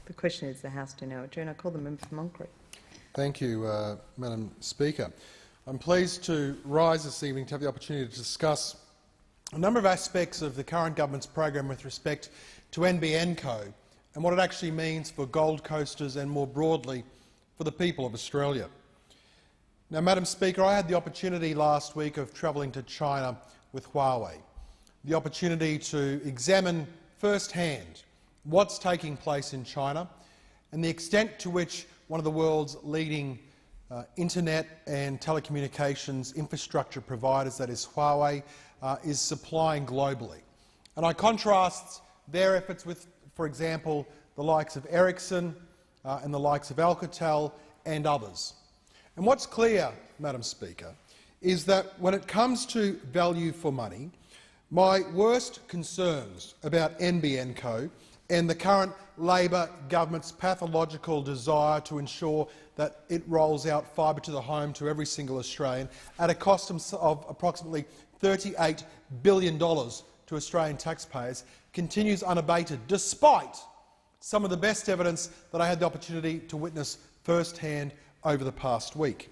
The question is the House to now adjourn. I call the member for Moncrieff. Thank you, Madam Speaker. I'm pleased to rise this evening to have the opportunity to discuss a number of aspects of the current government's program with respect to NBN Co and what it actually means for Gold Coasters and, more broadly, for the people of Australia. Now, Madam Speaker, I had the opportunity last week of travelling to China with Huawei, the opportunity to examine firsthand what's taking place in China and the extent to which one of the world's leading internet and telecommunications infrastructure providers, that is Huawei, is supplying globally. And I contrast their efforts with, for example, the likes of Ericsson and the likes of Alcatel and others. And what's clear, Madam Speaker, is that when it comes to value for money, my worst concerns about NBN Co and the current Labor government's pathological desire to ensure that it rolls out fibre to the home to every single Australian at a cost of approximately $38 billion to Australian taxpayers continues unabated, despite some of the best evidence that I had the opportunity to witness firsthand over the past week.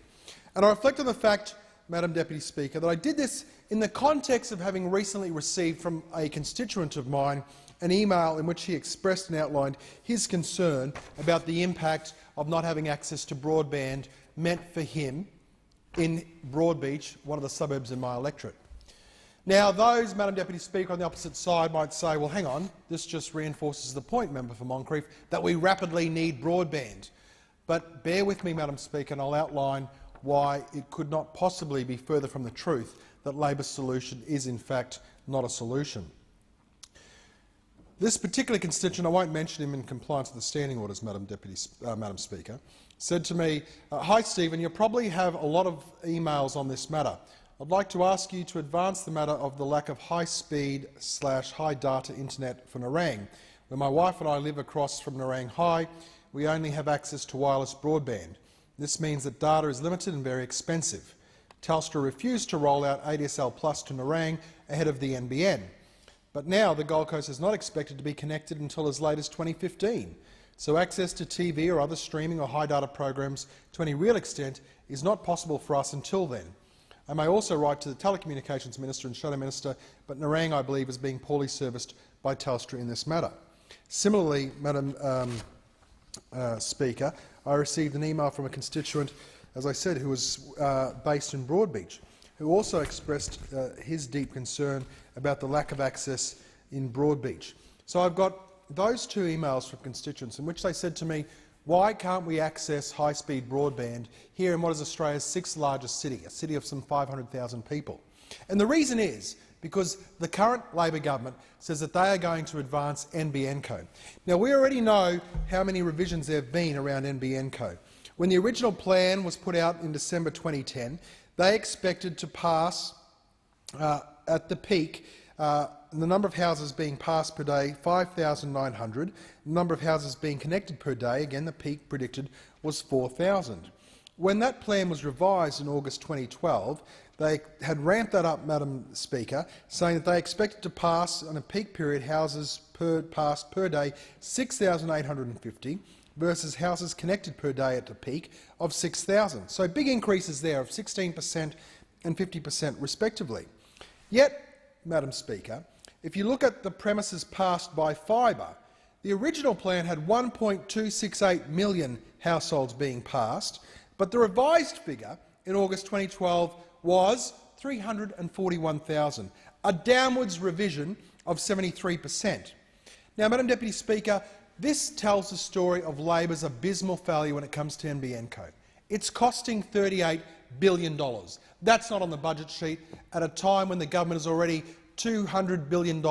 And I reflect on the fact, Madam Deputy Speaker, that I did this in the context of having recently received from a constituent of mine an email in which he expressed and outlined his concern about the impact of not having access to broadband meant for him in Broadbeach, one of the suburbs in my electorate. Now, those, Madam Deputy Speaker, on the opposite side might say, well, hang on, this just reinforces the point, member for Moncrieff, that we rapidly need broadband. But bear with me, Madam Speaker, and I'll outline why it could not possibly be further from the truth that Labor's solution is, in fact, not a solution. This particular constituent, I won't mention him in compliance with the standing orders, Madam Speaker, said to me, "Hi Stephen, you probably have a lot of emails on this matter. I'd like to ask you to advance the matter of the lack of high-speed/high data internet for Nerang. Where my wife and I live across from Nerang High, we only have access to wireless broadband. This means that data is limited and very expensive. Telstra refused to roll out ADSL Plus to Nerang ahead of the NBN. But now the Gold Coast is not expected to be connected until as late as 2015, so access to TV or other streaming or high data programs to any real extent is not possible for us until then. I may also write to the Telecommunications Minister and Shadow Minister, but Nerang, I believe, is being poorly serviced by Telstra in this matter." Similarly, Madam Speaker, I received an email from a constituent, as I said, who was based in Broadbeach, who also expressed his deep concern about the lack of access in Broadbeach. So I've got those two emails from constituents in which they said to me, why can't we access high-speed broadband here in what is Australia's sixth largest city, a city of some 500,000 people? And the reason is because the current Labor government says that they are going to advance NBN Co. Now, we already know how many revisions there have been around NBN Co. When the original plan was put out in December 2010, they expected to pass, at the peak, the number of houses being passed per day, 5,900. The number of houses being connected per day, again the peak predicted, was 4,000. When that plan was revised in August 2012, they had ramped that up, Madam Speaker, saying that they expected to pass, on a peak period, houses passed per day 6,850 versus houses connected per day at the peak of 6,000. So big increases there of 16% and 50% respectively. Yet, Madam Speaker, if you look at the premises passed by fibre, the original plan had 1.268 million households being passed, but the revised figure in August 2012 was 341,000, a downwards revision of 73%. Now, Madam Deputy Speaker, this tells the story of Labor's abysmal failure when it comes to NBN Co. It's costing $38 billion. That's not on the budget sheet at a time when the government is already $200 billion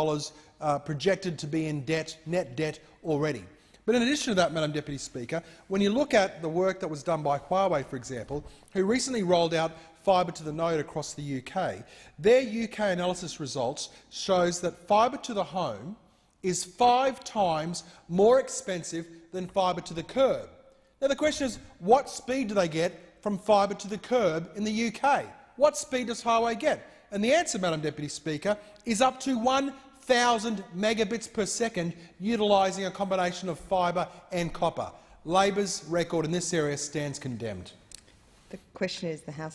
projected to be in debt, net debt already. But in addition to that, Madam Deputy Speaker, when you look at the work that was done by Huawei, for example, who recently rolled out fibre to the node across the UK, their UK analysis results shows that fibre to the home is 5 times more expensive than fibre to the curb. Now the question is, what speed do they get from fibre to the curb in the UK? What speed does Huawei get? And the answer, Madam Deputy Speaker, is up to 1 1,000 megabits per second utilising a combination of fibre and copper. Labor's record in this area stands condemned. The question is the House